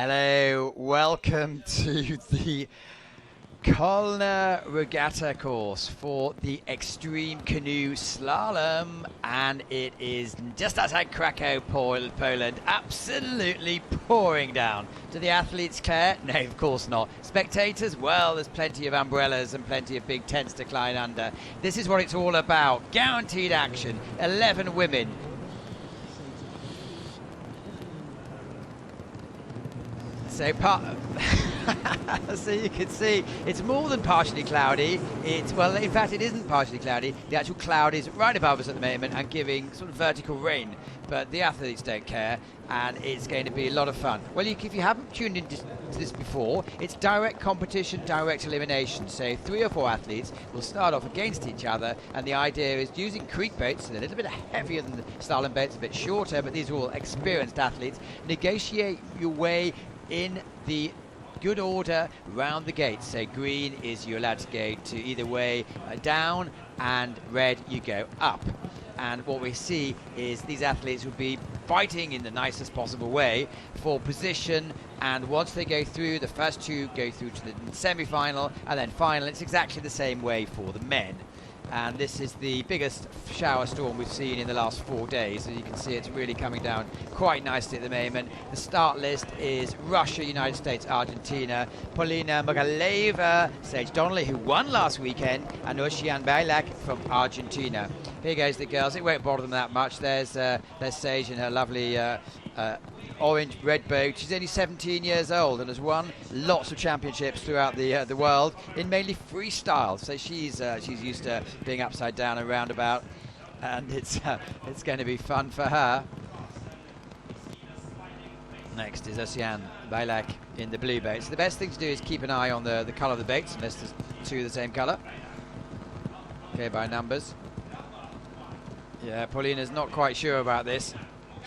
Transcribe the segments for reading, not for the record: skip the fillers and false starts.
Hello, welcome to the Canoe Regatta course for the Extreme Canoe Slalom, and it is just outside Krakow, Poland, absolutely pouring down. Do the athletes care? No, of course not. Spectators? Well, there's plenty of umbrellas and plenty of big tents to climb under. This is what it's all about. Guaranteed action. 11 women. So, so you can see it's more than partially cloudy. Well, in fact, it isn't partially cloudy. The actual cloud is right above us at the moment and giving sort of vertical rain. But the athletes don't care, and it's going to be a lot of fun. Well, if you haven't tuned into this before, it's direct competition, direct elimination. So 3 or 4 athletes will start off against each other, and the idea is using creek boats, so a little bit heavier than the slalom boats, a bit shorter, but these are all experienced athletes. Negotiate your way in the good order round the gates. So green is you're allowed to go to either way down, and red you go up. And what we see is these athletes will be fighting in the nicest possible way for position, and once they go through, the first 2 go through to the semi-final, and then final. It's exactly the same way for the men. And this is the biggest shower storm we've seen in the last 4 days. As you can see, it's really coming down quite nicely at the moment. The start list is Russia, United States, Argentina, Polina Mogaleva, Sage Donnelly, who won last weekend, and Ocean Bailak from Argentina. Here goes the girls. It won't bother them that much. There's Sage in her lovely orange-red boat. She's only 17 years old and has won lots of championships throughout the world in mainly freestyle. So she's used to being upside down and roundabout, and it's going to be fun for her. Next is Ocean Bailak in the blue boat. So the best thing to do is keep an eye on the colour of the boats, unless there's 2 of the same colour. Okay, by numbers. Yeah, Paulina's not quite sure about this.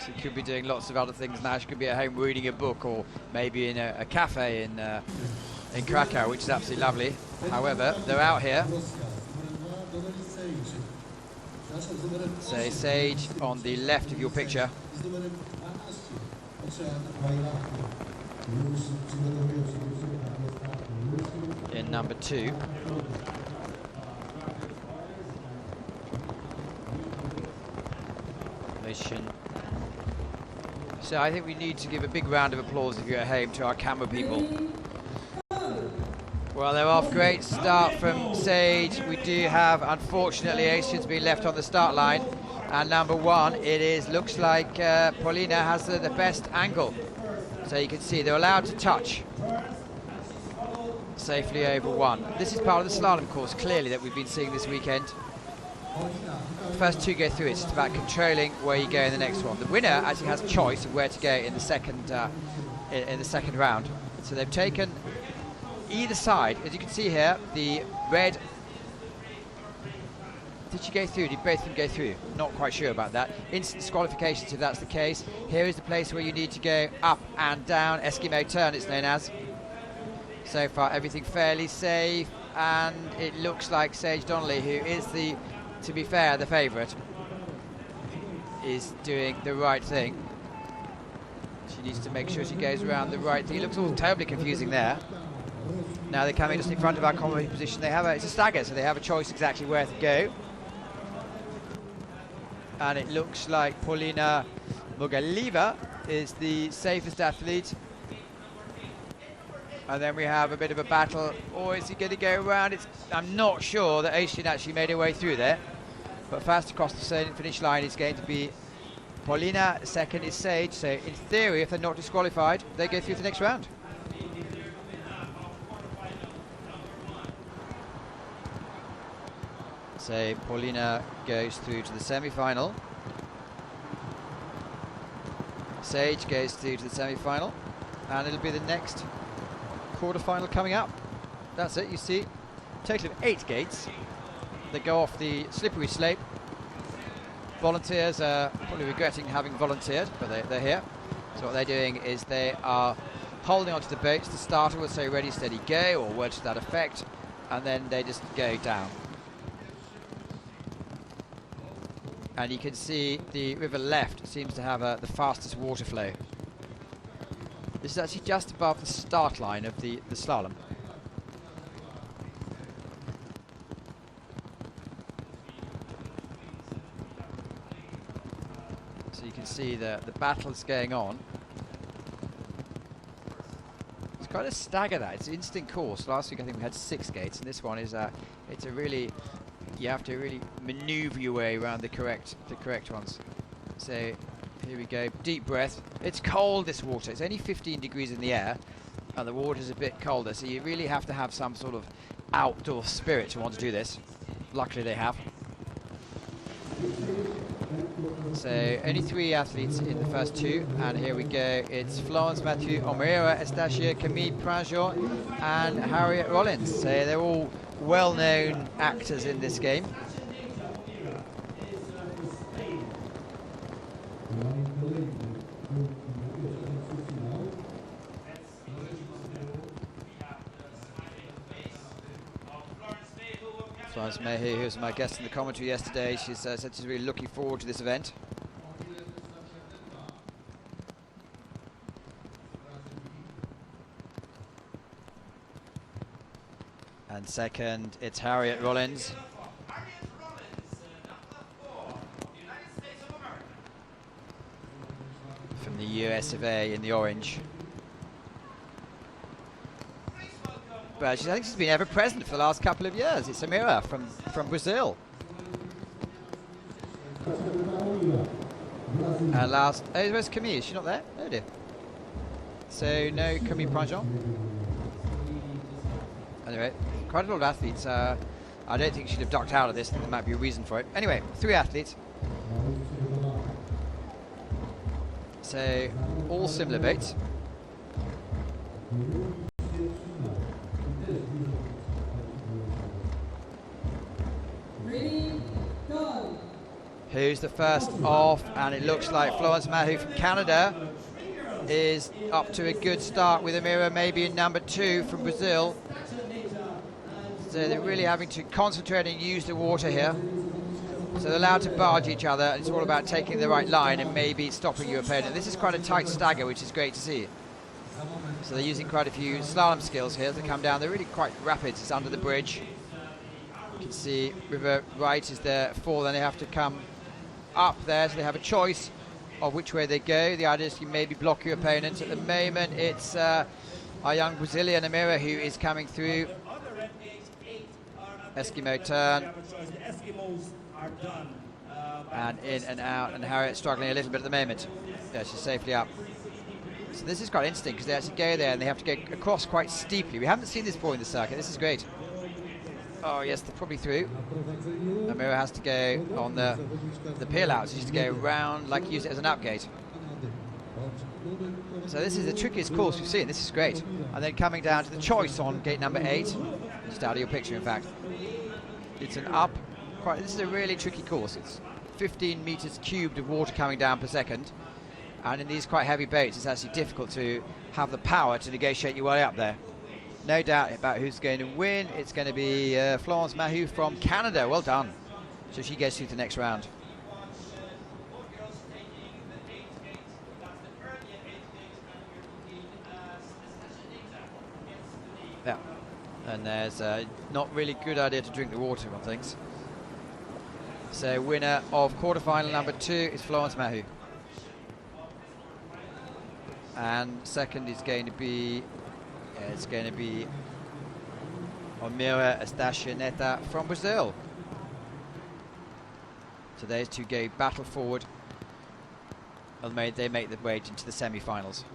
She could be doing lots of other things now. She could be at home reading a book, or maybe in a cafe in Krakow, which is absolutely lovely. However, they're out here. So Sage on the left of your picture. In number 2. Mission. So I think we need to give a big round of applause, if you're at home, to our camera people. Well, they're off. Great start from Sage. We do have, unfortunately, Asians being left on the start line. And number 1, looks like Paulina has the best angle. So you can see they're allowed to touch safely over 1. This is part of the slalom course, clearly, that we've been seeing this weekend. First 2 go through. It's just about controlling where you go in the next one. The winner actually has a choice of where to go in the second round. So they've taken either side. As you can see here, the red. Did she go through? Did both of them go through? Not quite sure about that. Instant disqualifications if that's the case. Here is the place where you need to go up and down. Eskimo turn, it's known as. So far, everything fairly safe, and it looks like Sage Donnelly, who is to be fair, the favourite, is doing the right thing. She needs to make sure she goes around the right thing. It looks all terribly confusing there. Now they're coming just in front of our comedy position. It's a stagger, so they have a choice exactly where to go. And it looks like Polina Mogaleva is the safest athlete. And then we have a bit of a battle. Or is he going to go around? I'm not sure that Asian actually made her way through there. But fast across the finish line is going to be Paulina. Second is Sage. So in theory, if they're not disqualified, they go through to the next round. So Paulina goes through to the semi-final. Sage goes through to the semi-final. And it'll be the next quarter-final coming up. That's it. You see, total of 8 gates that go off the slippery slope. Volunteers are probably regretting having volunteered, but they're here. So what they're doing is they are holding onto the boats. The starter will say ready, steady, go, or words to that effect, and then they just go down. And you can see the river left seems to have the fastest water flow. This is actually just above the start line of the slalom. So you can see the battle's going on. It's quite a stagger that. It's an instant course. Last week I think we had 6 gates, and this one is it's a really, you have to really maneuver your way around the correct ones. So here we go, deep breath. It's cold, this water. It's only 15 degrees in the air, and the water's a bit colder, so you really have to have some sort of outdoor spirit to want to do this. Luckily they have. So only 3 athletes in the first 2, and here we go. It's Florence Mathieu, Omeira Estacia, Camille Prinjon, and Harriet Rollins. So they're all well-known actors in this game. Florence Mayhew, who was my guest in the commentary yesterday, she said she's really looking forward to this event. And second, it's Harriet Rollins. From the US of A in the orange. But I think she's been ever present for the last couple of years. It's Amira from Brazil. Last, oh, where's Camille? Is she not there? Oh dear. So no Camille Prinjon. Anyway, quite a lot of athletes. I don't think she'd have ducked out of this. I think there might be a reason for it. Anyway, 3 athletes. So all similar boats. Who's the first off? And it looks like Florence Mahou from Canada is up to a good start, with Amira maybe in number 2 from Brazil. So they're really having to concentrate and use the water here. So they're allowed to barge each other, and it's all about taking the right line and maybe stopping your opponent. This is quite a tight stagger, which is great to see. So they're using quite a few slalom skills here to come down. They're really quite rapid. It's under the bridge. You can see River Right is there 4, then they have to come up there, so they have a choice of which way they go. The idea is you maybe block your opponent. At the moment, it's our young Brazilian Amira who is coming through. Eskimo turn. And in and out, and Harriet struggling a little bit at the moment. Yeah, she's safely up. So this is quite interesting because they actually go there and they have to go across quite steeply. We haven't seen this before in the circuit. This is great. Oh yes, they're probably through. Amira has to go on the peel out, so she has to go round, like use it as an up gate. So this is the trickiest course we've seen. This is great. And then coming down to the choice on gate number 8. Just out of your picture, in fact. It's an up. This is a really tricky course. It's 15 meters cubed of water coming down per second. And in these quite heavy boats, it's actually difficult to have the power to negotiate your way up there. No doubt about who's going to win. It's going to be Florence Mahou from Canada. Well done. So she gets through to the next round. Yeah. And there's not really good idea to drink the water on things. So winner of quarterfinal number 2 is Florence Mahou. And second is going to be, it's going to be Omeira Estacia Neta from Brazil. So those two go battle forward, and they make the way into the semi-finals.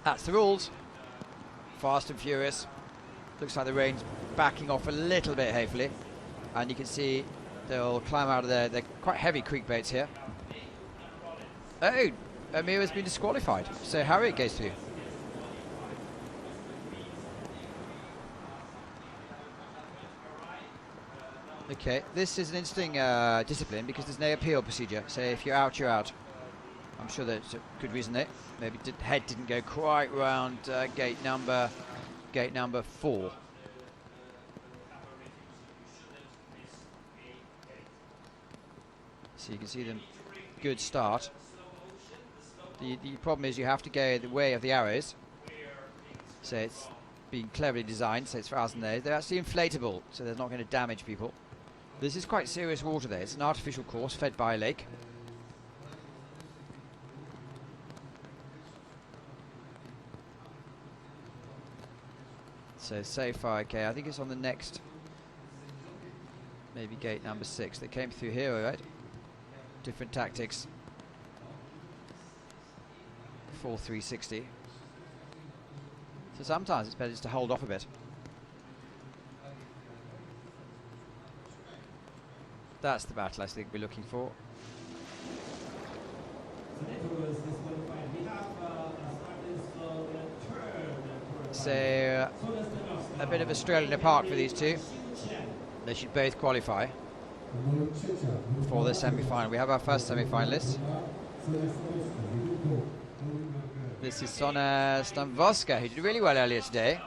That's the rules. Fast and furious. Looks like the rain's backing off a little bit, hopefully. And you can see they'll climb out of there. They're quite heavy creek boats here. Oh, Amira's been disqualified, so Harriet goes through. Okay, this is an interesting discipline because there's no appeal procedure. So if you're out, you're out. I'm sure that's a good reason there. Maybe head didn't go quite round gate number 4. So you can see them. Good start. The problem is you have to go the way of the arrows. So it's been cleverly designed, so it's fastened there. They're actually inflatable, so they're not going to damage people. This is quite serious water there. It's an artificial course fed by a lake. So far, okay, I think it's on the next, maybe gate number 6. They came through here, all right? Different tactics. Full 360. So sometimes it's better just to hold off a bit. That's the battle I think we're looking for. So a bit of Australian apart for these two. They should both qualify for the semi-final. We have our first semi-finalist. This is Sona Stanvoska, who did really well earlier today.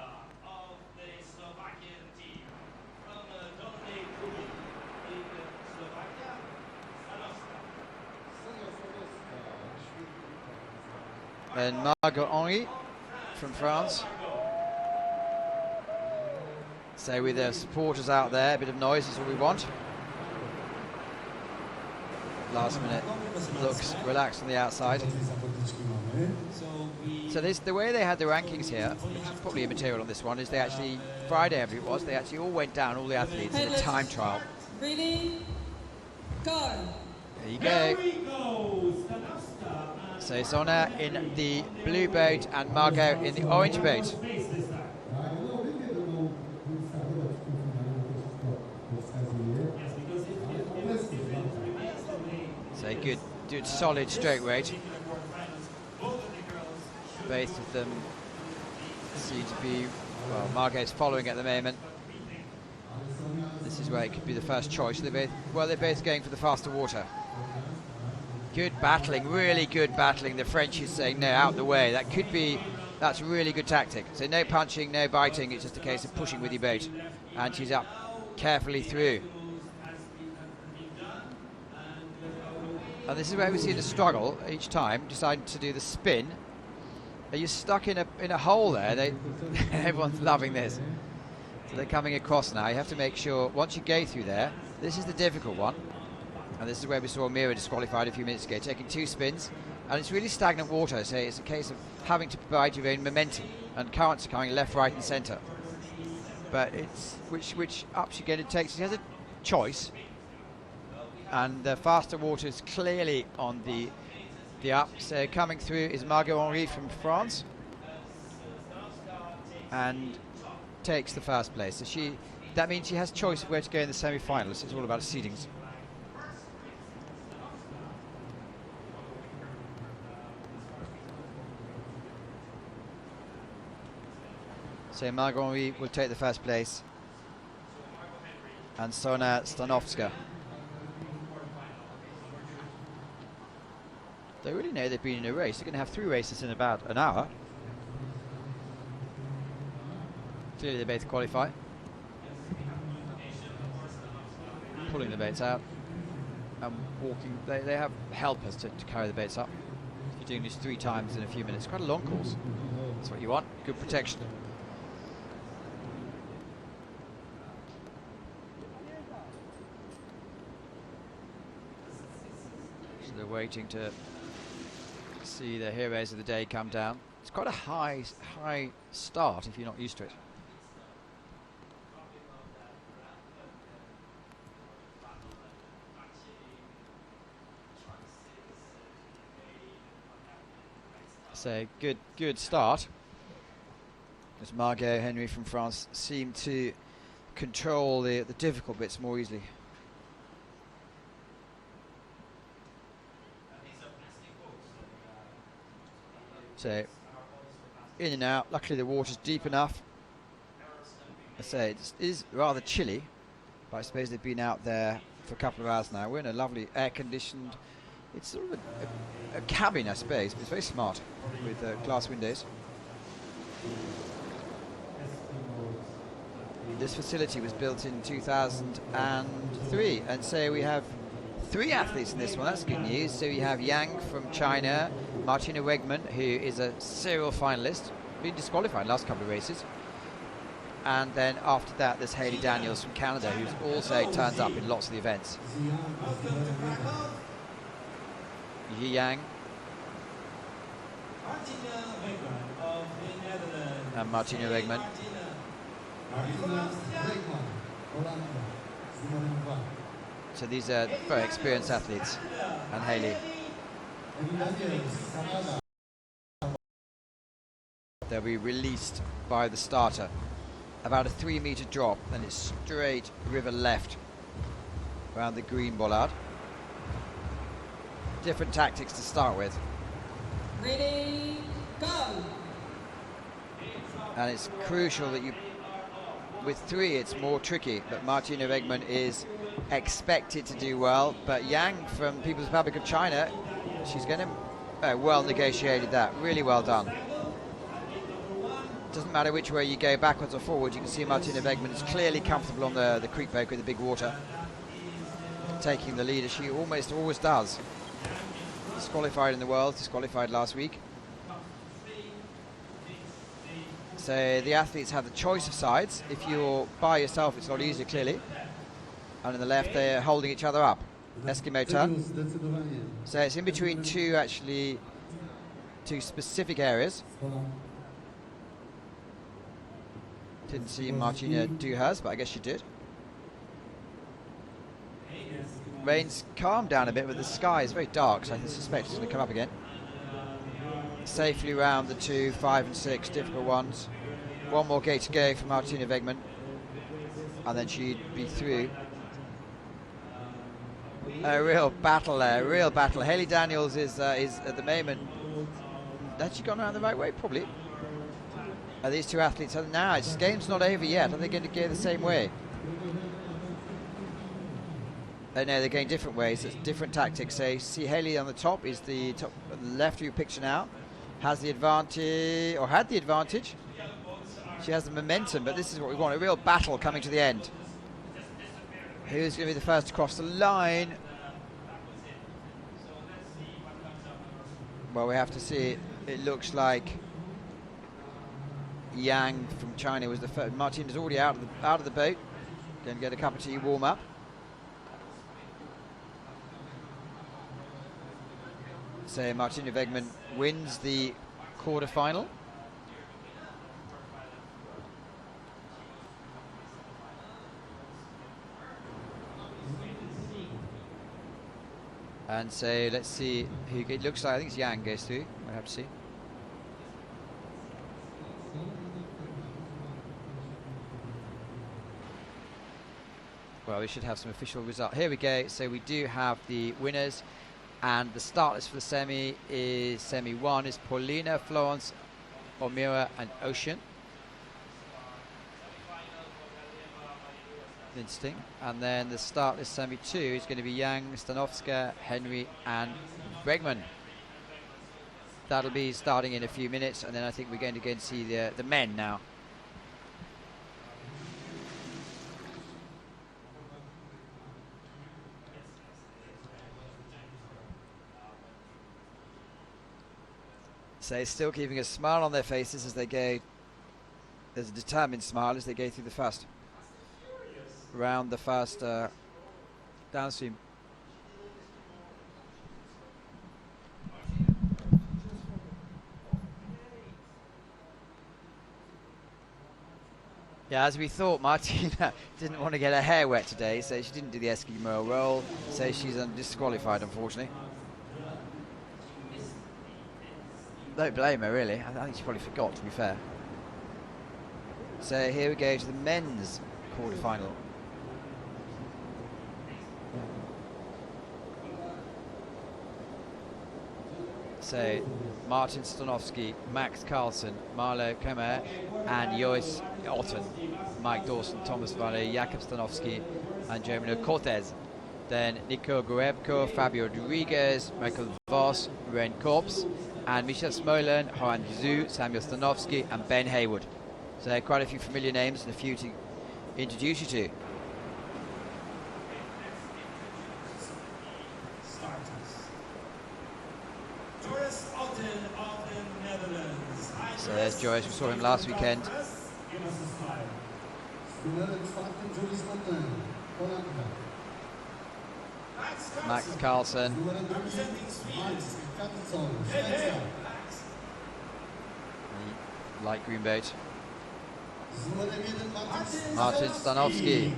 And Margot Henry from France. So with their supporters out there, a bit of noise is all we want. Last minute looks relaxed on the outside. So this, the way they had the rankings here, which is probably immaterial on this one, is they actually, Friday I believe it was, they actually all went down, all the athletes, in a time trial. Ready, go. There you go. So Sona in the blue boat and Margot in the orange boat. So good solid stroke rate. Both of them seem to be, well, Margot's following at the moment. This is where it could be the first choice. They're both going for the faster water. Good battling, really good battling. The French is saying no, out the way. That's really good tactic. So no punching, no biting. It's just a case of pushing with your boat. And she's up carefully through. And this is where we see the struggle each time, deciding to do the spin. You're stuck in a hole there. Everyone's loving this. So they're coming across now. You have to make sure, once you go through there, this is the difficult one. And this is where we saw Mira disqualified a few minutes ago, taking 2 spins. And it's really stagnant water, so it's a case of having to provide your own momentum. And currents are coming left, right and centre. But it's which up she's going to take. She has a choice. And the faster water is clearly on the up. So coming through is Margot Henry from France. And takes the first place. So that means she has choice of where to go in the semi-finals. It's all about seedings. So Margot Henry will take the first place. And Sona Stanowska. They really know they've been in a race. They're going to have 3 races in about an hour. Clearly they both qualify. Pulling the boats out and walking. They have helpers to carry the boats up. You're doing this 3 times in a few minutes. Quite a long course. That's what you want. Good protection. So they're waiting to see the heroes of the day come down. It's quite a high start if you're not used to it. So good start. As Margot Henry from France seemed to control the difficult bits more easily. So in and out. Luckily the water's deep enough. I say it is rather chilly, but I suppose they've been out there for a couple of hours now. We're in a lovely air-conditioned. It's sort of a cabin, I suppose, but it's very smart with glass windows. This facility was built in 2003, and so we have 3 athletes in this one. That's good news. So we have Yang from China, Martina Wegman, who is a serial finalist, been disqualified last couple of races. And then after that, there's Hayley Daniels from Canada, who's also turns up in lots of the events. Yi Yang and Martina Wegman. So these are very experienced athletes. And Hayley. They'll be released by the starter. About a 3-meter drop, and it's straight river left around the green bollard. Different tactics to start with. Ready, go! And it's crucial that you, with 3 it's more tricky, but Martina Wegman is expected to do well, but Yang from People's Republic of China, she's going to, well negotiated that, really well done. Doesn't matter which way you go, backwards or forwards, you can see Martina Wegman is clearly comfortable on the creek bank with the big water, taking the lead as she almost always does. Disqualified in the World, disqualified last week. So the athletes have the choice of sides. If you're by yourself, it's a lot easier, clearly. And on the left, they're holding each other up. Eskimo turn. So it's in between two specific areas. Didn't see Martina do hers, but I guess she did. Rain's calmed down a bit, but the sky is very dark, so I suspect it's going to come up again. Safely round the 2, 5 and 6, difficult ones. One more gate to go for Martina Wegman, and then she'd be through. A real battle there, real battle. Hayley Daniels is at the moment. Has she gone around the right way? Probably. These two athletes are now. This game's not over yet. Are they going to go the same way? Oh no, they're going different ways. It's different tactics. So you see Hayley on the top is the top left view picture now. Has the advantage, or had the advantage. She has the momentum, but this is what we want. A real battle coming to the end. Who's going to be the first to cross the line? Well, we have to see. It looks like Yang from China was the first. Martin is already out of the boat. Going to get a cup of tea, warm up. So Martina Wegman wins the quarterfinal. And so let's see who it looks like. I think it's Yang goes through. We'll have to see. Well, we should have some official result. Here we go. So we do have the winners, and the start list for the semi is semi 1 is Paulina, Florence, Omira, and Ocean. Interesting. And then the start list semi 2 is going to be Yang, Stanovska, Henry, and Bregman. That'll be starting in a few minutes, and then I think we're going to go and see the men now. So still keeping a smile on their faces as they go. There's a determined smile as they go through the first round, the first downstream. Yeah, as we thought, Martina didn't want to get her hair wet today, so she didn't do the Eskimo roll, so she's disqualified, unfortunately. Don't blame her, really. I think she probably forgot, to be fair. So here we go to the men's quarterfinal. So Martin Stanovsky, Max Carlsen, Marlo Kemer, and Joyce Otten, Mike Dawson, Thomas Valle, Jakub Stanovsky, and Jomino Cortez. Then Nico Gorebko, Fabio Rodriguez, Michael Voss, Ren Korps, and Michel Smolen, Juan Zhu, Samuel Stanovsky, and Ben Haywood. So quite a few familiar names and a few to introduce you to. So there's Joyce, we saw him last weekend. Max Carlsen. The light green boat. Martin Stanowski. In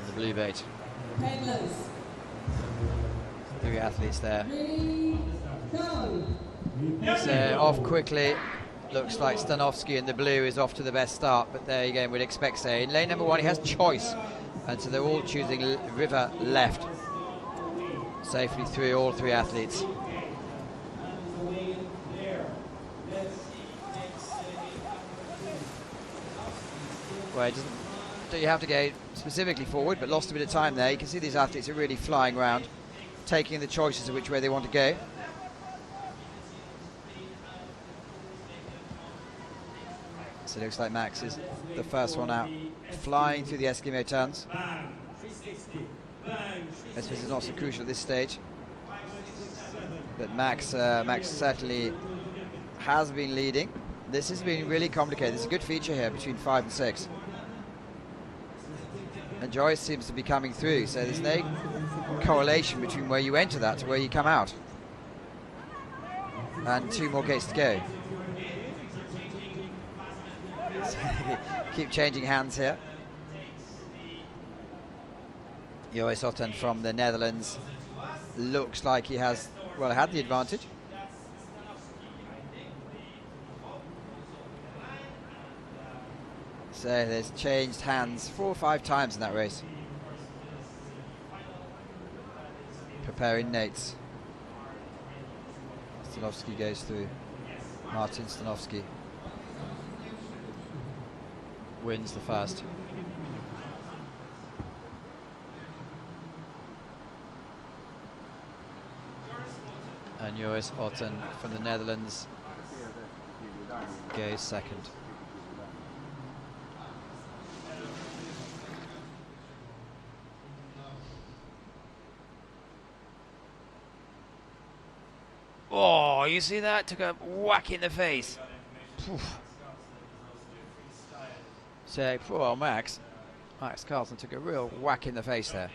the blue boat. 3 athletes there. So off quickly. Looks like Stanowski in the blue is off to the best start, but there you go, we'd expect so. In lane number 1 he has choice, and so they're all choosing river left. Safely through all 3 athletes. Well, it don't you have to go specifically forward, but lost a bit of time there. You can see these athletes are really flying around, taking the choices of which way they want to go. So it looks like Max is the first one out, flying through the Eskimo turns. I suppose it's not so crucial at this stage, but Max certainly has been leading. This has been really complicated. There's a good feature here between 5 and 6. And Joyce seems to be coming through, so there's no correlation between where you enter that to where you come out. And 2 more gates to go. Keep changing hands here. Joyce Otten from the Netherlands looks like he has, well, had the advantage. So there's changed hands 4 or 5 times in that race. Preparing Nates. Stanowski goes through. Martin Stanowski wins the first. And Joris Otten from the Netherlands goes second. Oh, you see that? Took a whack in the face. Oof. So poor Max Carlsen took a real whack in the face there.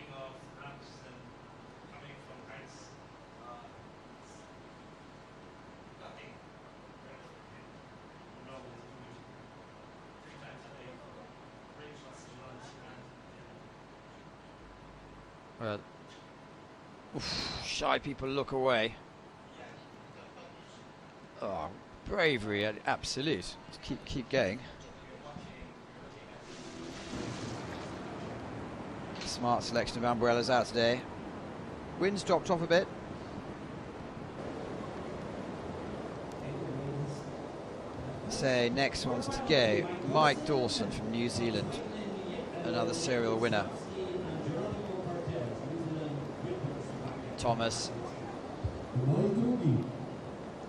Well, oof, shy people look away. Oh, bravery, absolute. Let's keep going. Smart selection of umbrellas out today. Wind's dropped off a bit. So next one's to go. Mike Dawson from New Zealand, another serial winner. Thomas.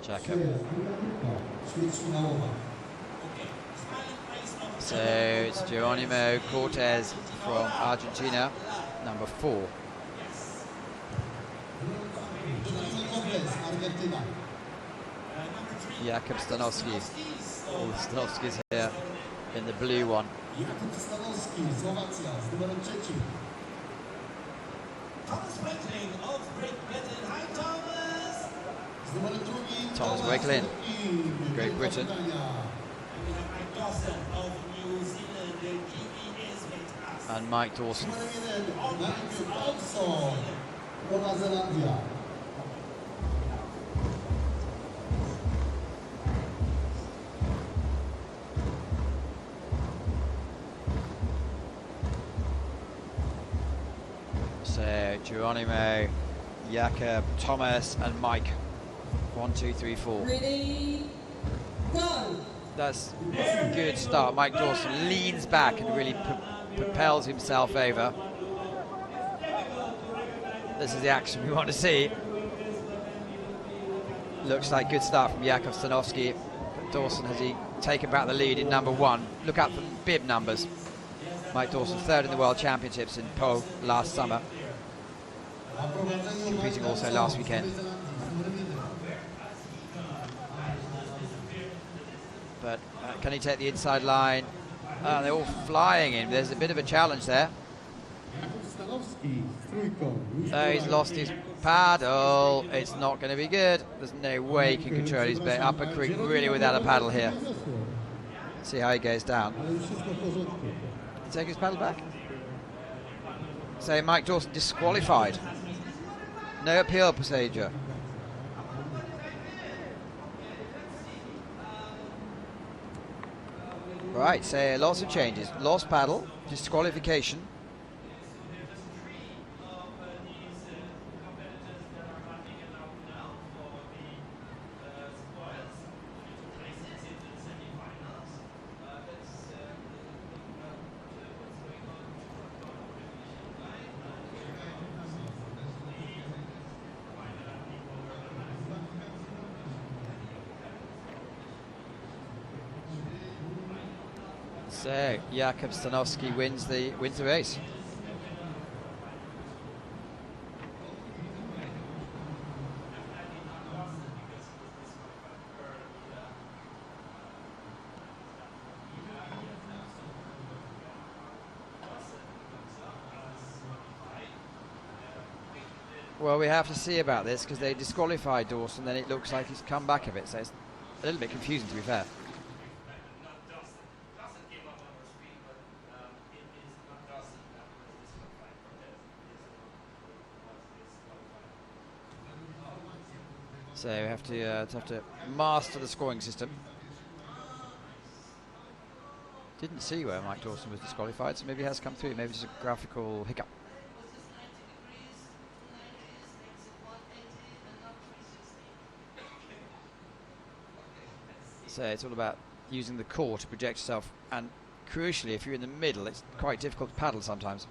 Jacob. So it's Geronimo Cortez from Argentina, number 4. Jakub Stanowski. All the Stanowskis here in the blue one. Thomas Wakelin, Great Britain. And Mike Dawson. So Geronimo, Jakob, Thomas and Mike. 1, 2, 3, 4. Ready, go! That's a good start. Mike Dawson leans back and really propels himself over. This is the action we want to see. Looks like good start from Jakub Stanowski. But Dawson, has he taken back the lead in number 1? Look out for bib numbers. Mike Dawson, 3rd in the World Championships in Po last summer. Competing also last weekend. Can he take the inside line? They're all flying in. There's a bit of a challenge there. He's lost his paddle. It's not going to be good. There's no way he can control his bait. Upper creek really without a paddle here. See how he goes down. Take his paddle back. So Mike Dawson disqualified. No appeal procedure. Right, so lots of changes. Lost paddle, disqualification. So Jakub Stanowski wins the race. Well, we have to see about this because they disqualified Dawson, then it looks like he's come back a bit, so it's a little bit confusing to be fair. So we have to master the scoring system. Didn't see where Mike Dawson was disqualified, so maybe it has come through. Maybe just a graphical hiccup. So it's all about using the core to project yourself, and crucially, if you're in the middle, it's quite difficult to paddle sometimes.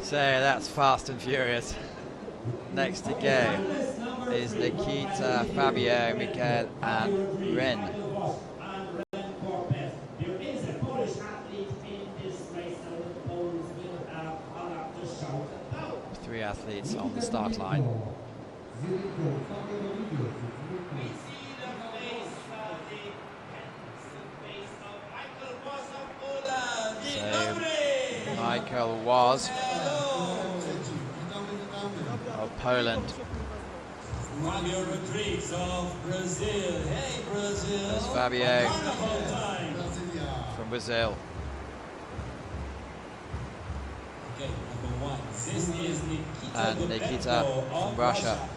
So that's fast and furious. Next to go is Nikita, Fabio, Mikael and Ren. Three athletes on the start line. So Michael was of Poland. Fabio Rodrigues of Brazil. Hey Brazil. There's Fabio from Brazil. Okay, number one. This is Nikita And Nikita from Russia.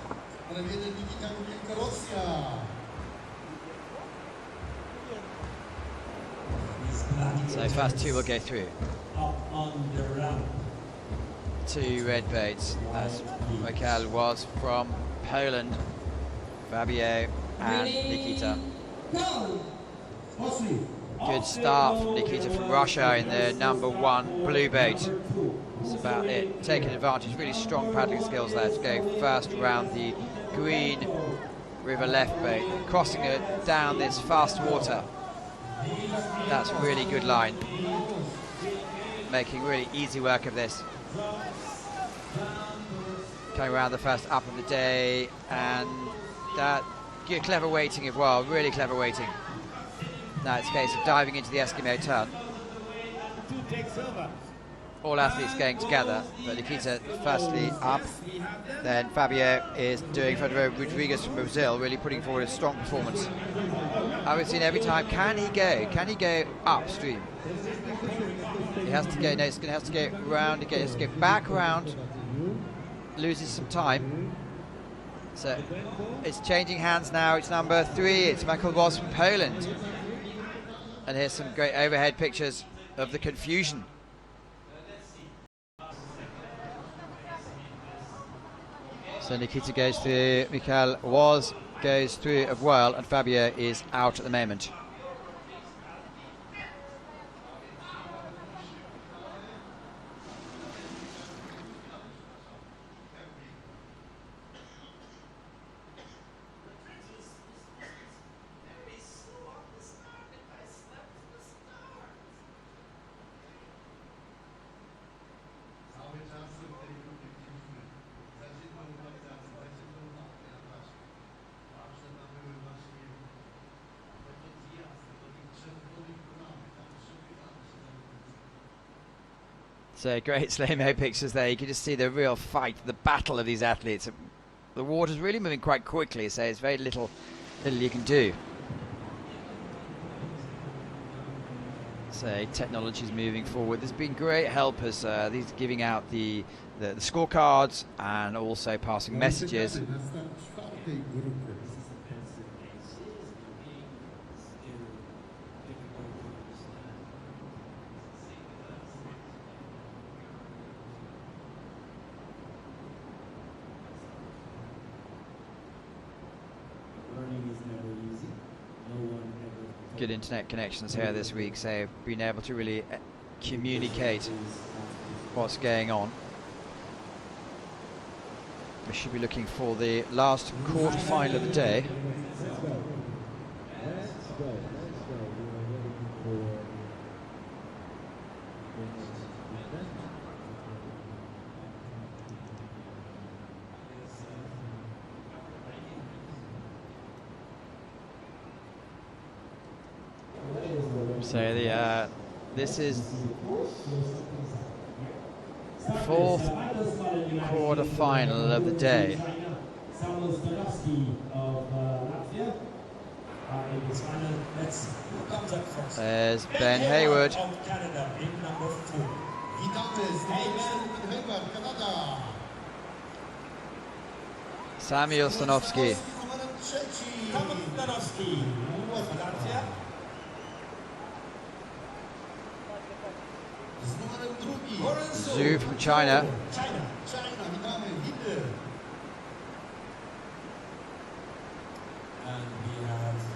So first two will go through. Up on the ramp. Two red baits, as Mikael was from Poland, Fabio and Nikita. Good start from Nikita from Russia in the number one blue bait. That's about it. Taking advantage, really strong paddling skills there to go first around the green river left bait, crossing it down this fast water. That's a really good line. Making really easy work of this. Coming around the first up of the day, and that good clever weighting as well, really clever weighting. Now it's a case of diving into the Eskimo turn. All athletes going together, but Nikita firstly up, then Fabio is doing Federico Rodrigues from Brazil, really putting forward a strong performance. I've seen every time, can he go upstream? He has to go, no, he's going to have to go round again, he has to go back around, loses some time. So it's changing hands now, it's number three, it's Michael Voss from Poland. And here's some great overhead pictures of the confusion. So Nikita goes through, Mikhail goes through as well, and Fabio is out at the moment. So great slow-mo pictures there. You can just see the real fight, the battle of these athletes. The water's really moving quite quickly, so it's very little you can do. So technology's moving forward. There's been great helpers. These giving out the scorecards and also passing messages. Good internet connections here this week, so being able to really communicate what's going on. We should be looking for the last quarterfinal of the day. So this is the fourth quarter-final of the day. There's Ben Hayward. Samuel Stanowski. Zhu from China.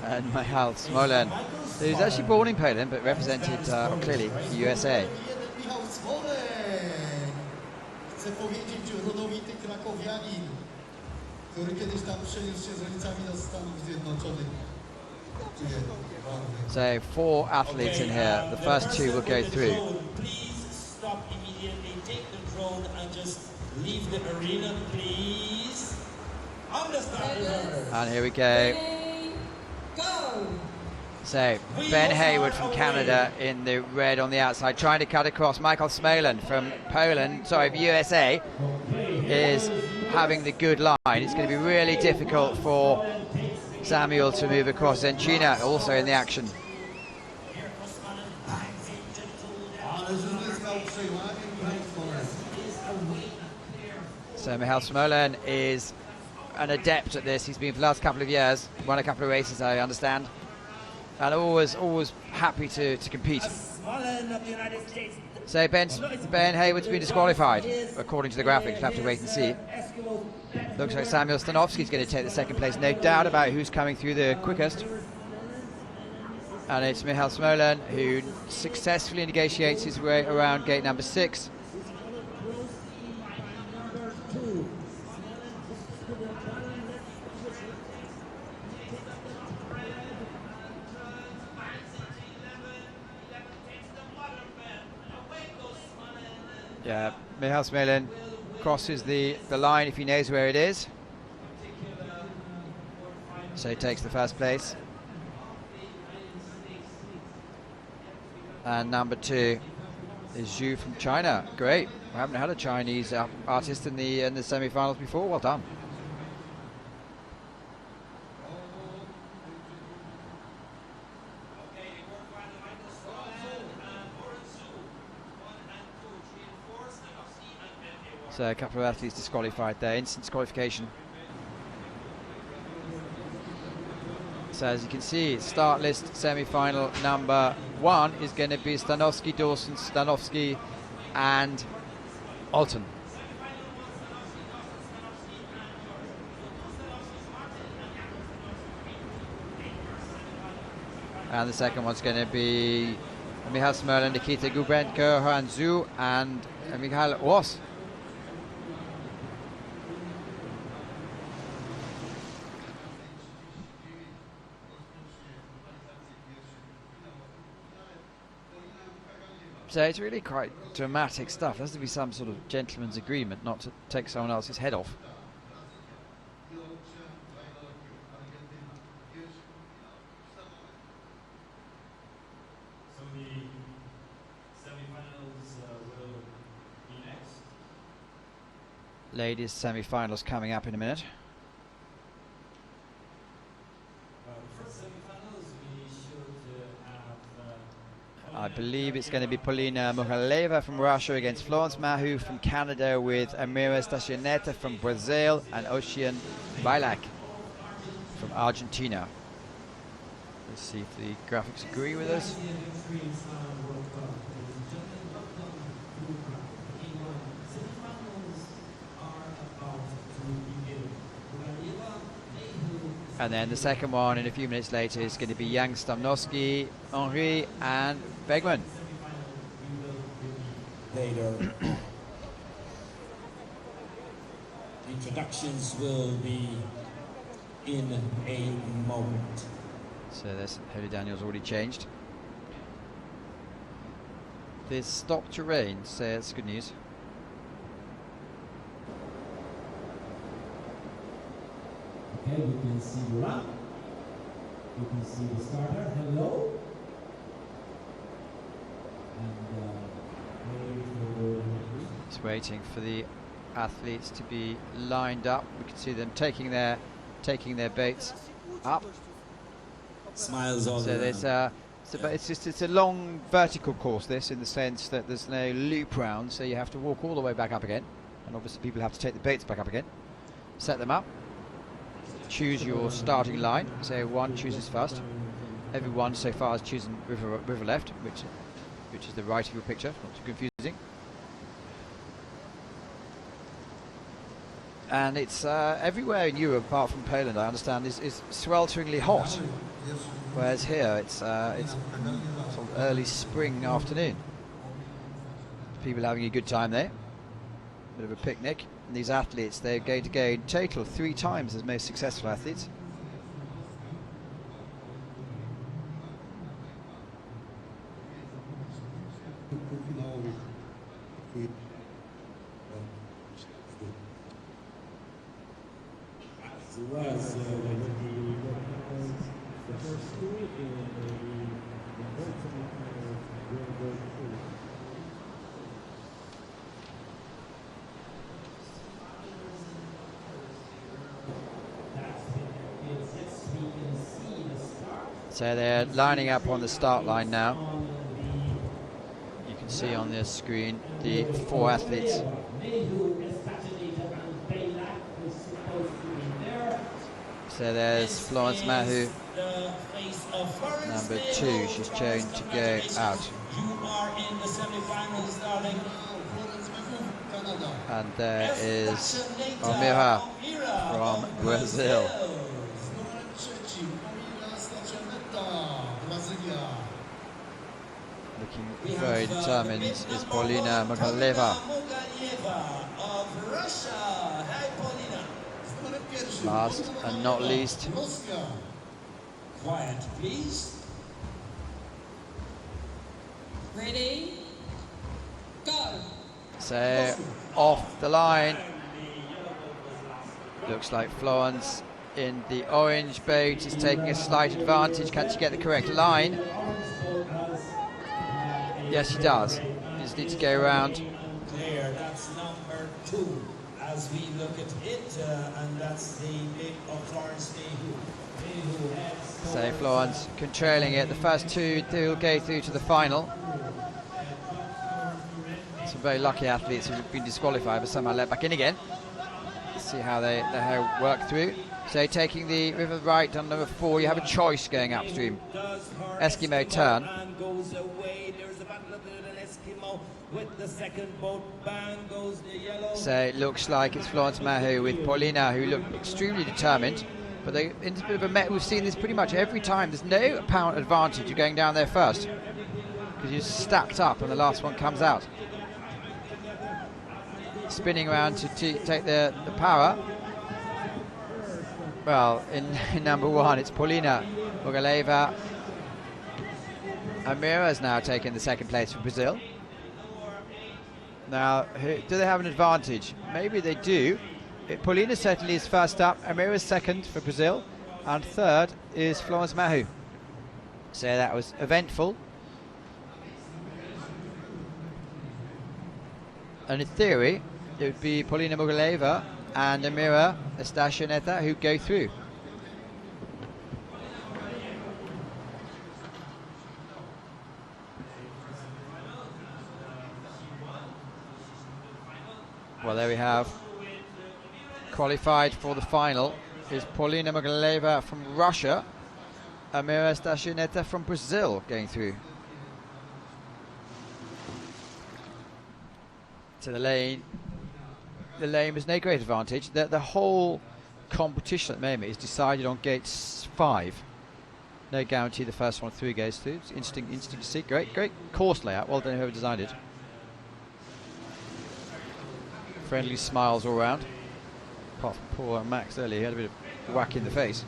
And Michal Smolen, who's actually born in Poland but represented clearly the USA. So 4 athletes in here. The first 2 will go through. Please stop immediately. Take the drone and just leave the arena, please. And here we go. So Ben Hayward from Canada in the red on the outside, trying to cut across. Michal Smolen from USA, is having the good line. It's going to be really difficult for Samuel to move across. And China also in the action. So Michal Smolen is an adept at this. He's been for the last couple of years, won a couple of races, I understand, and always happy to compete. So Ben Hayward's been disqualified, according to the graphics. We'll have to wait and see. Looks like Samuel Stanowski's going to take the second place. No doubt about who's coming through the quickest. And it's Michal Smolen who successfully negotiates his way around gate number 6. Yeah, Michal Smolen crosses the line if he knows where it is. So he takes the first place. And number 2 is Zhu from China. Great. We haven't had a Chinese artist in the semi-finals before. Well done. So a couple of athletes disqualified there, instant disqualification. So as you can see, start list semi-final number 1 is going to be Stanowski, Dawson, Stanowski and Alton. And the second one's going to be Michal Smerlin, Nikita Gubenko, Han Zhu and Michal Ross. So it's really quite dramatic stuff. There has to be some sort of gentleman's agreement not to take someone else's head off. So the semifinals will be next. Ladies semi-finals coming up in a minute. For semifinals, we should have. I believe it's going to be Polina Mukhaleva from Russia against Florence Mahu from Canada, with Amira Stacioneta from Brazil and Ocean Bailak from Argentina. Let's see if the graphics agree with us. And then the second one in a few minutes later is going to be Yang Stamnowski, Henri and Begman. Later. Introductions will be in a moment. So there's Haley Daniels already changed. There's stopped to rain, so it's good news. Okay, you can see the run. You can see the starter. Hello. And It's waiting for the athletes to be lined up. We can see them taking their baits up. Smiles all So there's around. it's a long vertical course, this, in the sense that there's no loop round, so you have to walk all the way back up again, and obviously people have to take the baits back up again, set them up, choose your starting line. So one chooses first. Everyone so far has chosen river left, which is the right of your picture, not too confusing. And it's everywhere in Europe apart from Poland, I understand, is swelteringly hot. Whereas here it's sort of early spring afternoon. People having a good time there. Bit of a picnic. And these athletes, they're going to go in total 3 times as most successful athletes. was the first two in the third semifinal will go through. So they're lining up on the start line now. You can see on this screen the 4 athletes. So there's Florence Mahu, number 2. She's chosen to go out. You are in the semifinals starting. And there is Amira from Brazil. Looking very determined is Polina Mukhaleva. Of Russia. Hi, Polina. Last and not least, Quiet, please. Ready? Go! so off the line. Looks like Florence in the orange boat is taking a slight advantage. Can she get the correct line? Yes, she does. You just need to go around. Clear, that's number 2 as we look at it, and that's the big of Florence Mayhew. So Florence controlling it. The first 2 will go through to the final. Some very lucky athletes who've been disqualified but somehow let back in again. Let's see how they work through. So taking the river right on number 4, you have a choice going upstream. Eskimo turn. And goes away. There's a battle of an Eskimo with the second boat. Bang goes the yellow. So it looks like it's Florence Mahu with Paulina, who look extremely determined. But it's a bit of a we've seen this pretty much every time. There's no apparent advantage of going down there first, because you're stacked up and the last one comes out. Spinning around to take the power. Well, in number 1, it's Paulina Mogaleva. Amira has now taken the second place for Brazil. Now, do they have an advantage? Maybe they do. Paulina certainly is first up. Amira is second for Brazil. And third is Florence Mahu. So that was eventful. And in theory, it would be Paulina Mogaleva and Amira Estacioneta who go through. Well, there we have. Qualified for the final is Paulina Mogaleva from Russia, Amira Estacioneta from Brazil going through. To the lane has no great advantage. The whole competition at the moment is decided on gates 5. No guarantee the first one through goes through. It's interesting to see. Great course layout. Well done whoever designed it. Friendly smiles all round. Apart from poor Max earlier, he had a bit of whack in the face.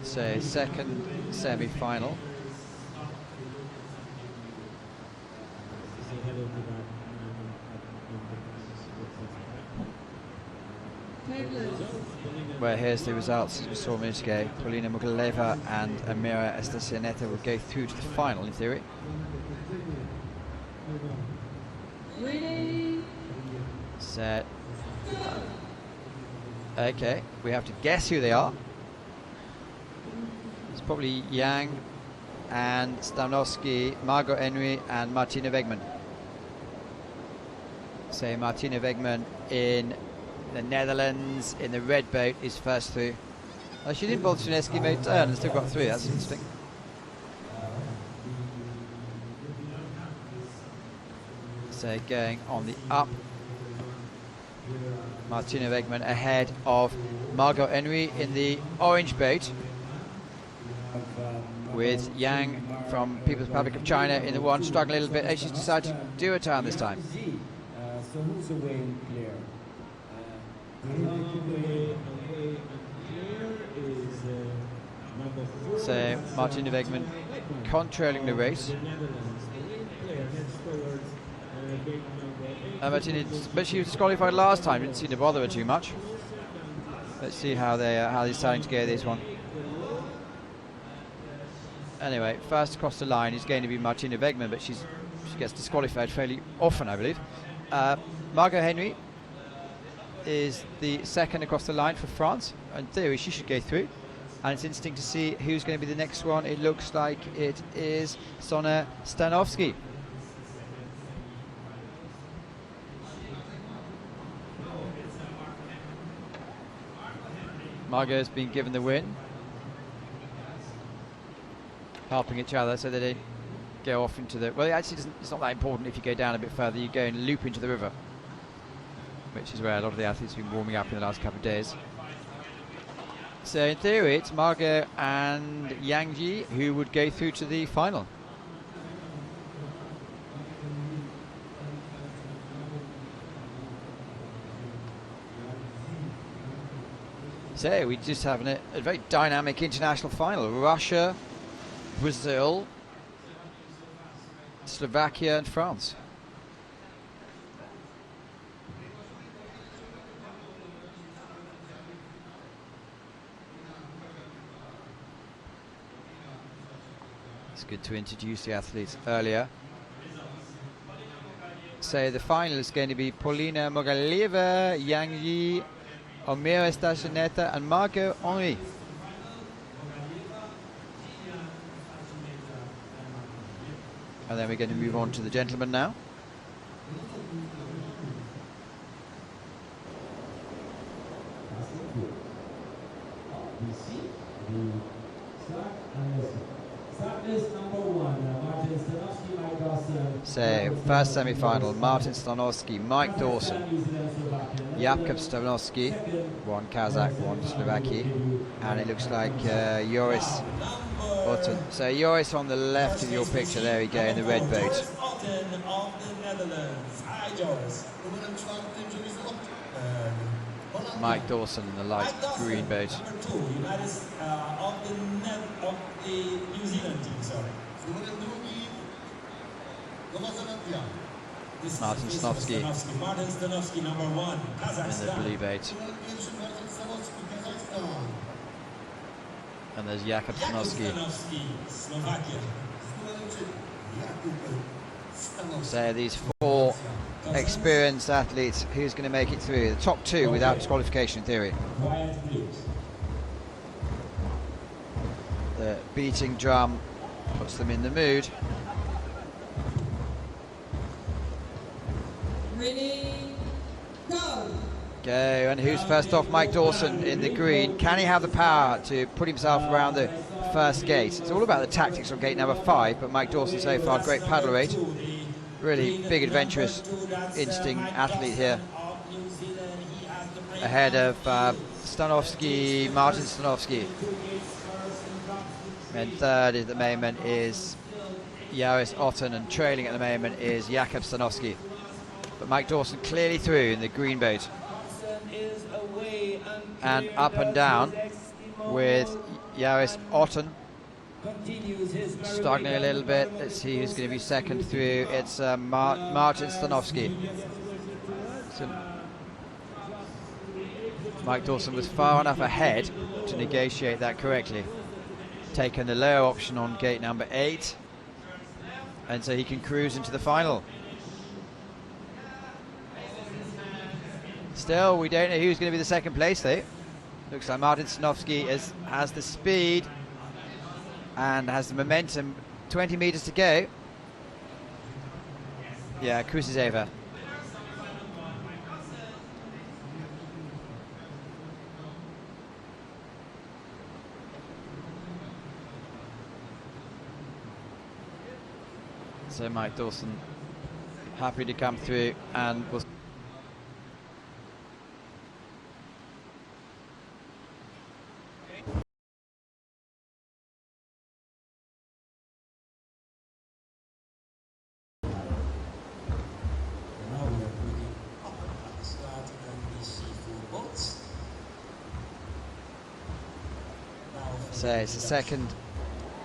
So second semi-final. Where here's the results as we saw a minute ago. Paulina Mogaleva and Amira Estacioneta will go through to the final in theory. Set. Okay, we have to guess who they are. It's probably Yang and Stanovsky, Margot Henry and Martina Wegman. So Martina Wegman in the Netherlands in the red boat is first through. She didn't bother to an Eskimo turn and still got through. That's interesting. So going on the up, Martina Wegman ahead of Margot Henry in the orange boat, with Yang from People's Republic of China in the one struggling a little bit. She's decided to do a turn this time. So who's away and clear? So Martina Wegman controlling the race. Martina, but she was qualified last time. Didn't seem to bother her too much. Let's see how they're deciding to go this one. Anyway, first across the line is going to be Martina Wegman, but she gets disqualified fairly often, I believe. Margot Henry is the second across the line for France. In theory, she should go through. And it's interesting to see who's going to be the next one. It looks like it is Sona Stanovsky. Margot's been given the win. Helping each other so that they go off into the... Well, it actually doesn't, it's not that important if you go down a bit further. You go and loop into the river, which is where a lot of the athletes have been warming up in the last couple of days. So in theory, it's Margot and Yang Ji who would go through to the final. So we just have a very dynamic international final. Russia, Brazil, Slovakia and France. It's good to introduce the athletes earlier. So the final is going to be Paulina Mogaleva, Yang Yi, Amira Estacioneta and Margot Henry. And then we're going to move on to the gentlemen now. So, first semi-final, Martin Stanovsky, Mike Dawson, Jakub Stanovsky, one Kazakh, one Slovakia, and it looks like Joris Otten. So Joris on the left of your picture, there we go, in the red boat. Joris Otten of the Netherlands. Hi, Joris. Mike Dawson in the light green boat. Number 2, United of the New Zealand team, sorry. Martin Stanovsky Martin Stanovsky, number 1, in the Kazakhstan. blue boat. And there's Jakub Stanovsky. Slovakia. So these 4 experienced athletes, who's going to make it through? The top 2 without disqualification in theory. Quiet, please. The beating drum puts them in the mood. Ready, go. Go, and who's first off? Mike Dawson in the green. Can he have the power to put himself around the first gate? It's all about the tactics on gate number 5, but Mike Dawson so far, great paddle rate. Really big adventurous instinct athlete here. Ahead of Stanovsky, Martin Stanovsky. And third at the moment is Joris Otten, and trailing at the moment is Jakub Stanovsky. But Mike Dawson clearly through in the green boat. And up and down with Joris Otten struggling a little bit. Let's see who's going to be second through. It's Martin Stanovsky. So Mike Dawson was far enough ahead to negotiate that correctly. Taken the lower option on gate number 8, and so he can cruise into the final. Still, we don't know who's going to be the second place though. Looks like Martin Stanovsky has the speed and has the momentum. 20 meters to go. Yeah, cruise is over. So Mike Dawson happy to come through, and will so it's the second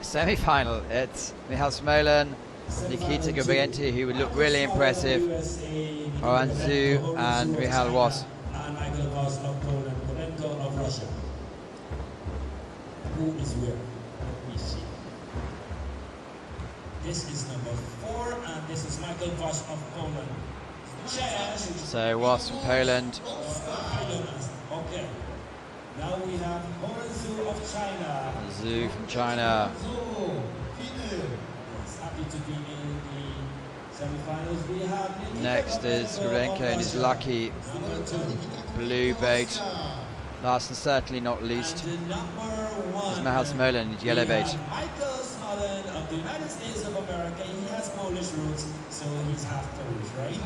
semi-final. It's Michal Smolan, Nikita Gabrienti, who would look really impressive, Oranzu and Michal Was. And Michael Was of Poland, Polenko of Russia. Who is where? Let me see. This is number 4, and this is Michael Was of Poland. So Was from Poland. Okay. Now we have Oranzu of China. Zhu from China. Happy to be in the semifinals. We have Next is Gurenko and his lucky blue boat. Last and certainly not least is Michal Smolan in his yellow boat. Michael Smolan of the United States of America. He has Polish roots, so he's half Polish, right?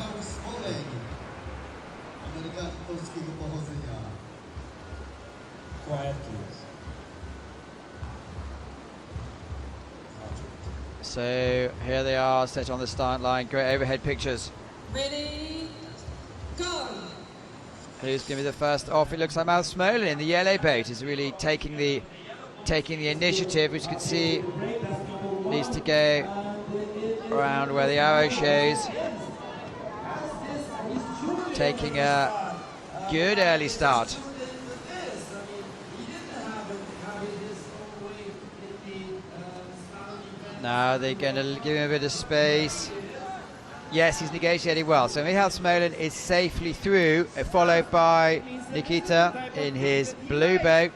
Quiet, please. So here they are, set on the start line. Great overhead pictures. Ready, go. Who's going to be the first off? It looks like Michal Smolan in the yellow boat is really taking the initiative, which you can see needs to go around where the arrow shows. Taking a good early start. Now they're going to give him a bit of space. Yes, he's negotiating well. So Michal Smolan is safely through, followed by Nikita in his blue boat,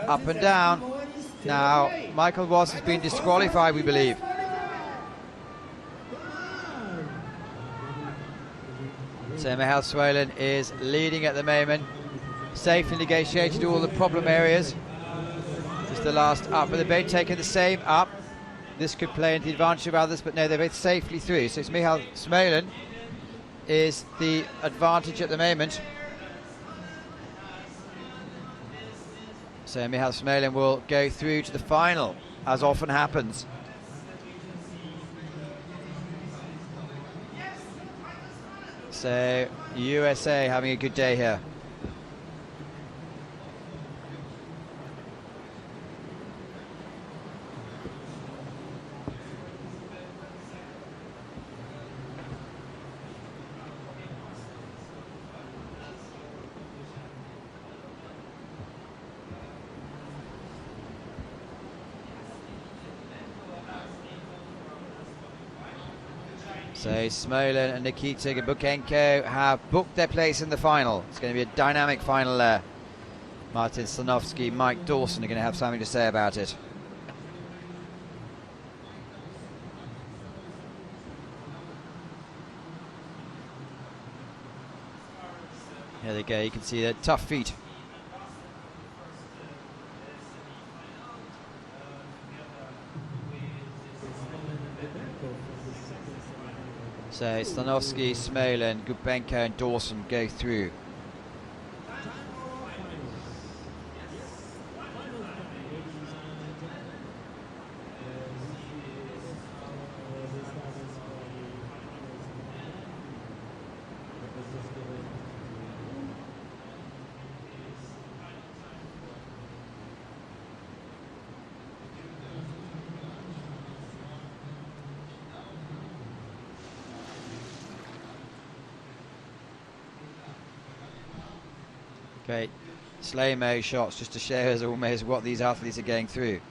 up and down. Now Michael Was has been disqualified, we believe. So Michal Smolan is leading at the moment. Safely negotiated all the problem areas. Just the last up with the boat taking the same up. this could play into the advantage of others, but no, they're both safely through. So it's Michal Smolen is the advantage at the moment. So Michal Smolen will go through to the final, as often happens. So USA having a good day here. So Smolen and Nikita Bukenko have booked their place in the final. It's going to be a dynamic final there. Martin Stanovsky, Mike Dawson are going to have something to say about it. Here they go, you can see their tough feet. So Stanovsky, Smolen, Gubenko and Dawson go through. Okay, slow-mo shots just to show us almost what these athletes are going through.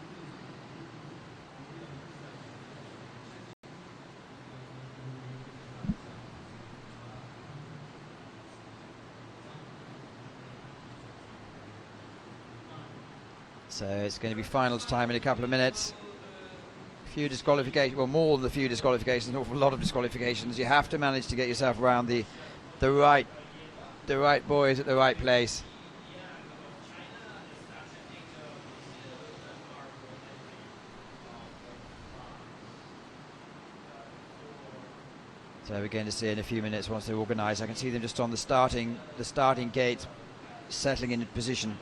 So it's going to be finals time in a couple of minutes. A few disqualifications, well, more than a few disqualifications, an awful lot of disqualifications. You have to manage to get yourself around the right boys at the right place. So we're going to see in a few minutes once they're organised. I can see them just on the starting gate, settling into position.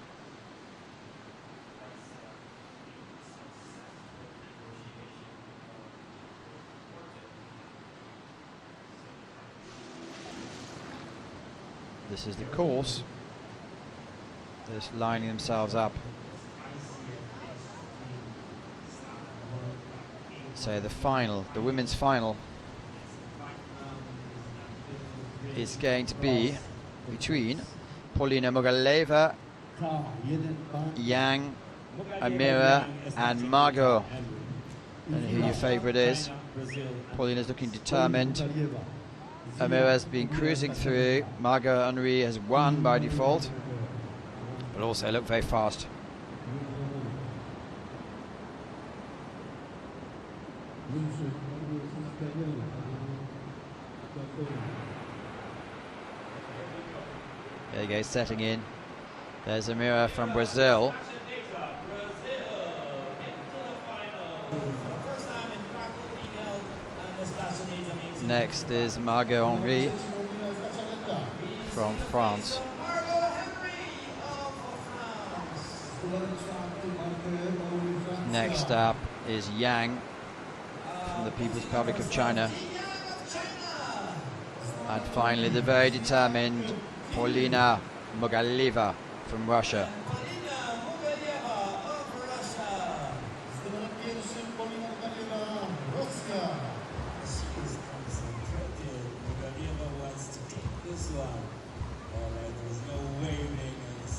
This is the course. They're just lining themselves up. So the final, the women's final, is going to be between Paulina Mogaleva, Yang, Amira and Margot. I don't know who your favourite is. Paulina's looking determined. Amira's been cruising through. Margot Henry has won by default, but also look very fast. There you go, setting in. There's Amira from Brazil. Next is Margot Henry from France. Next up is Yang from the People's Republic of China. And finally the very determined Paulina Mogaleva from Russia.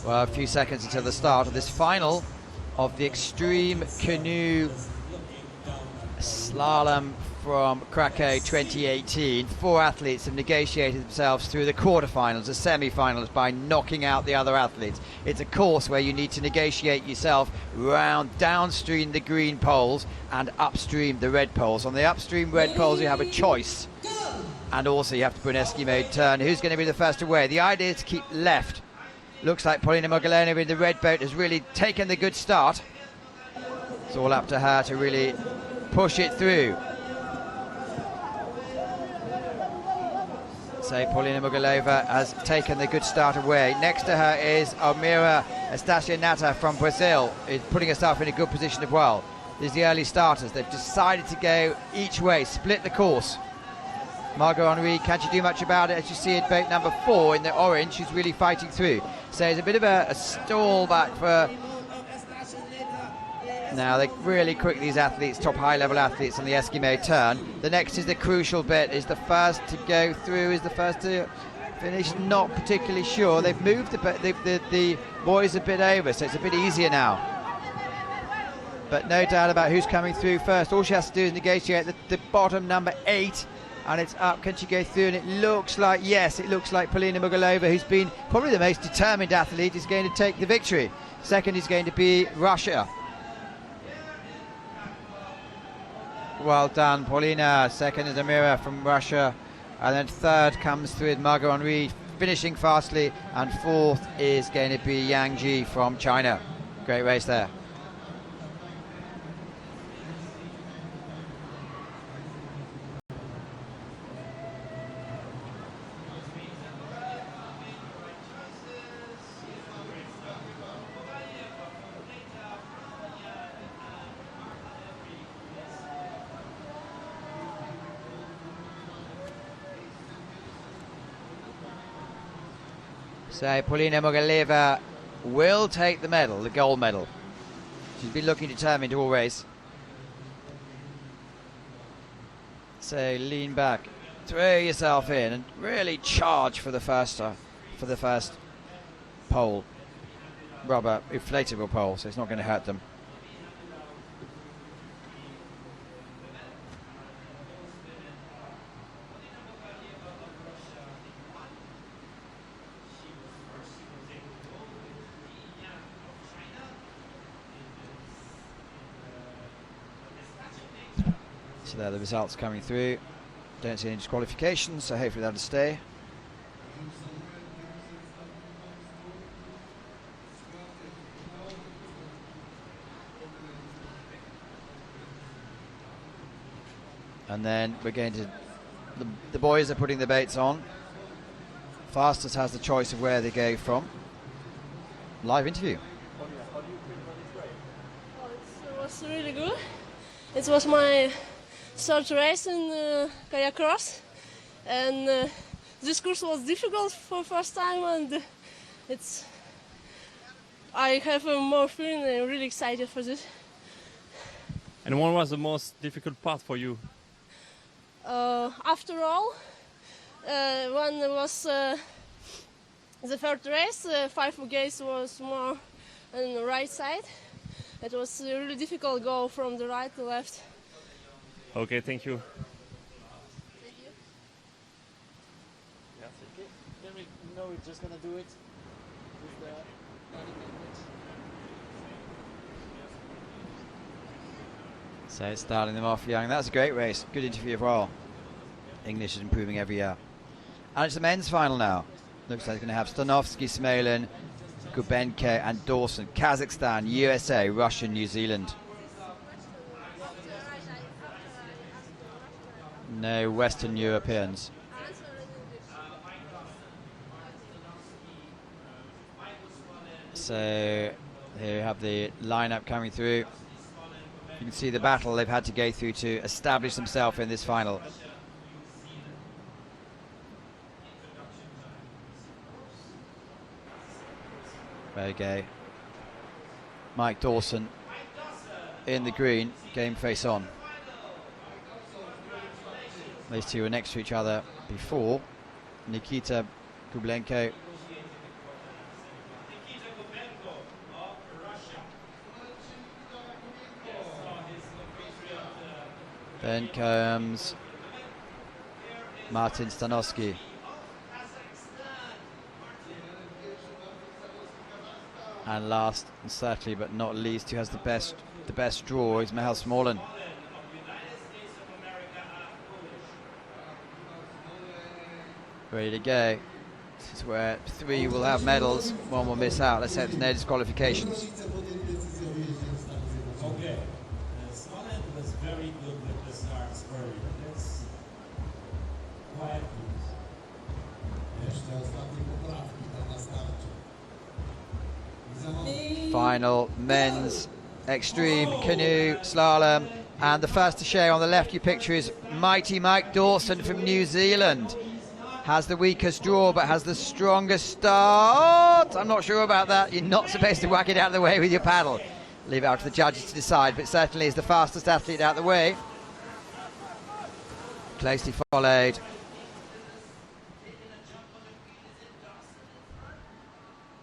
Well, a few seconds until the start of this final of the Extreme Canoe Slalom from Krakow 2018. 4 athletes have negotiated themselves through the quarterfinals, the semifinals, by knocking out the other athletes. It's a course where you need to negotiate yourself round downstream the green poles and upstream the red poles. On the upstream red poles you have a choice, and also you have to put an Eskimo turn. Who's going to be the first away? The idea is to keep left. Looks like Paulina Mogaleva in the red boat has really taken the good start. It's all up to her to really push it through. So Paulina Mugalova has taken the good start away. Next to her is Almira Estacianata from Brazil, is putting herself in a good position as well. These are the early starters. They've decided to go each way, split the course. Margot Henry, can't you do much about it? As you see at boat number 4 in the orange, she's really fighting through. So it's a bit of a stall back for... Now they're really quick, these athletes, top high-level athletes on the Eskimo turn. The next is the crucial bit, is the first to go through, is the first to finish, not particularly sure. They've moved the boys a bit over, so it's a bit easier now. But no doubt about who's coming through first. All she has to do is negotiate the bottom number 8, and it's up. Can she go through? And it looks like, yes, it looks like Paulina Mugalova, who's been probably the most determined athlete, is going to take the victory. Second is going to be Russia. Well done, Paulina. Second is Amira from Russia. And then third comes through with Margot Henry, finishing fastly. And fourth is going to be Yang Ji from China. Great race there. So Paulina Mugalova will take the medal, the gold medal. She's been looking determined all race. So lean back, throw yourself in, and really charge for the first pole. Rubber inflatable pole, so it's not going to hurt them. So there are the results coming through. Don't see any disqualifications, so hopefully that'll stay. And then we're going to, the boys are putting the baits on. Fastest has the choice of where they go from. Live interview. It was really good. It was my third race in kayak cross, and this course was difficult for first time, and I have more feeling and I'm really excited for this. And what was the most difficult part for you? After all, when it was the third race, 5 gates was more on the right side. It was really difficult to go from the right to left. Okay, thank you. Thank you. Can we know we're just gonna do it with the body language? So starting them off young. That's a great race. Good interview as well. English is improving every year. And it's the men's final now. Looks like it's going to have Stanovsky, Smolin, Gubenko and Dawson. Kazakhstan, USA, Russia, New Zealand. No Western Europeans. So here we have the lineup coming through. You can see the battle they've had to go through to establish themselves in this final. There you go. Mike Dawson in the green, game face on. These two were next to each other before. Nikita Kublenko. Then comes Martin Stanovsky. And last, and certainly but not least, who has the best draw is Michal Smolin. Ready to go. This is where 3 will have medals, 1 will miss out. Let's hope there's no disqualifications. Okay. Slalom was very good. Final men's extreme canoe slalom, and the first to show on the left you picture is mighty Mike Dawson from New Zealand. Has the weakest draw but has the strongest start. I'm not sure about that. You're not supposed to whack it out of the way with your paddle. Leave it out to the judges to decide, but certainly is the fastest athlete out of the way. Closely followed.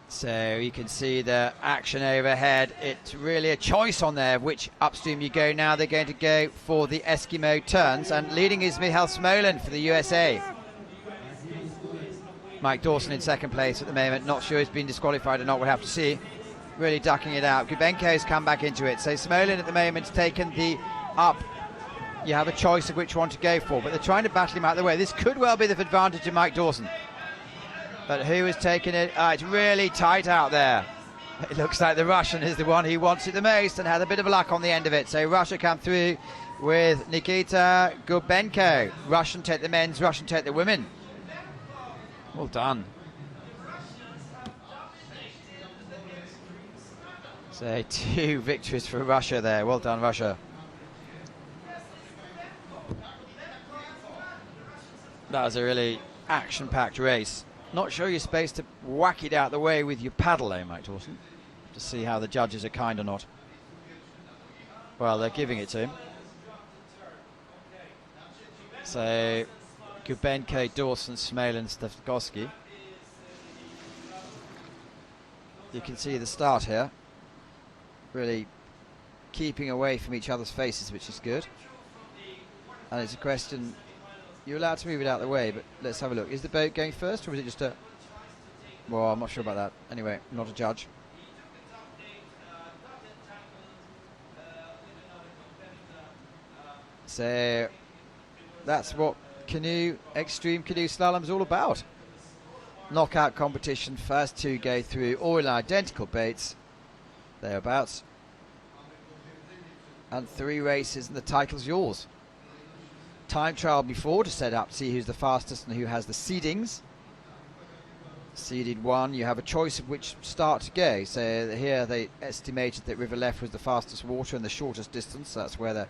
So you can see the action overhead. It's really a choice on there which upstream you go. Now they're going to go for the Eskimo turns, and leading is Michal Smolen for the USA. Mike Dawson in second place at the moment. Not sure he's been disqualified or not, we'll have to see. Really ducking it out. Gubenko's come back into it. So Smolen at the moment has taken the up. You have a choice of which one to go for, but they're trying to battle him out of the way. This could well be the advantage of Mike Dawson. But who is taking it? It's really tight out there. It looks like the Russian is the one who wants it the most and had a bit of luck on the end of it. So Russia come through with Nikita Gubenko. Russian take the men's, Russian take the women. Well done. So 2 victories for Russia there. Well done, Russia. That was a really action-packed race. Not sure you're supposed to whack it out the way with your paddle though, Mike Dawson, to see how the judges are kind or not. Well, they're giving it to him. So Gubenko, Dawson, Smolen, Stefkoski. You can see the start here. Really keeping away from each other's faces, which is good. And it's a question, you're allowed to move it out of the way, but let's have a look. Is the boat going first, or is it just a... Well, I'm not sure about that. Anyway, I'm not a judge. So that's what extreme canoe slalom is all about. Knockout competition, first 2 go through, all in identical boats, thereabouts. And 3 races and the title's yours. Time trial before to set up, see who's the fastest and who has the seedings. Seeded 1, you have a choice of which start to go. So here they estimated that River Left was the fastest water and the shortest distance, so that's where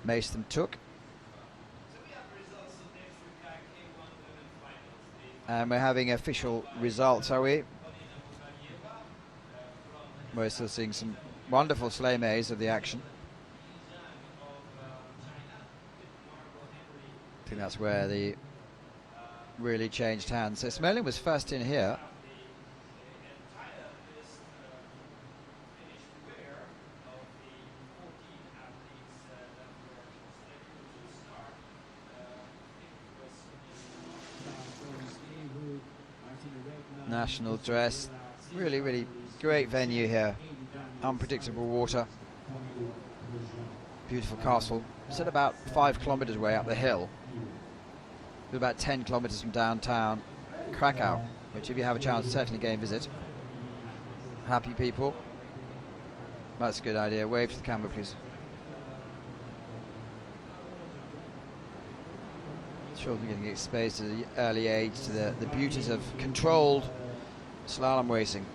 most of them took. And we're having official results, are we? We're still seeing some wonderful slow-mos of the action. I think that's where the really changed hands. So Smolen was first in here. National dress. Really, really great venue here. Unpredictable water. Beautiful castle. It's at about 5 kilometers away up the hill. About 10 kilometers from downtown Krakow, which if you have a chance, certainly go and visit. Happy people. That's a good idea. Wave to the camera, please. Children getting exposed at an early age to the beauties of controlled slalom racing.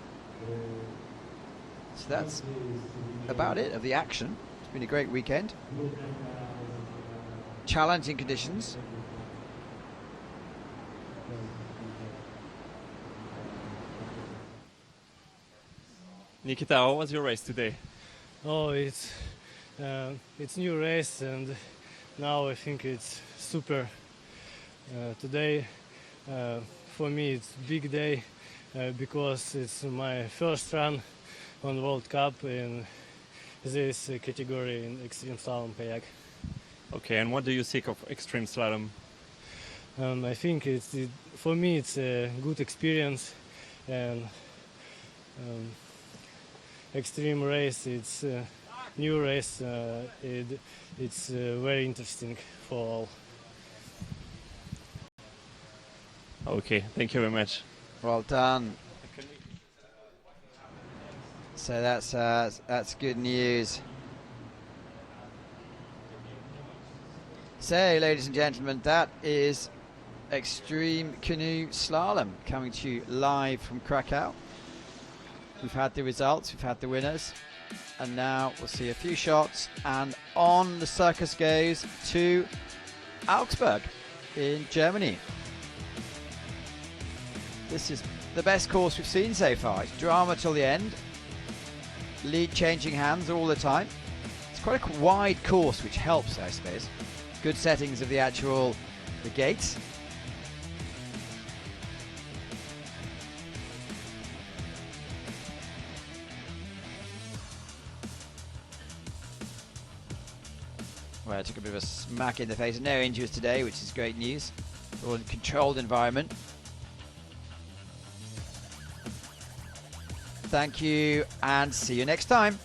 So that's about it of the action. It's been a great weekend. Challenging conditions. Nikita, how was your race today? Oh, it's new race, and now I think it's super. Today, for me, it's big day because it's my first run on World Cup in this category in extreme slalom kayak. Okay, and what do you think of extreme slalom? I think for me it's a good experience, and extreme race, it's a new race, it's very interesting for all. Okay, thank you very much. Well done. So that's good news. So, ladies and gentlemen, that is Extreme Canoe Slalom coming to you live from Krakow. We've had the results, we've had the winners, and now we'll see a few shots, and on the circus goes to Augsburg in Germany. This is the best course we've seen so far. It's drama till the end. Lead changing hands all the time. It's quite a wide course, which helps, I suppose. Good settings of the gates. Well, I took a bit of a smack in the face. No injuries today, which is great news. All in a controlled environment. Thank you, and see you next time.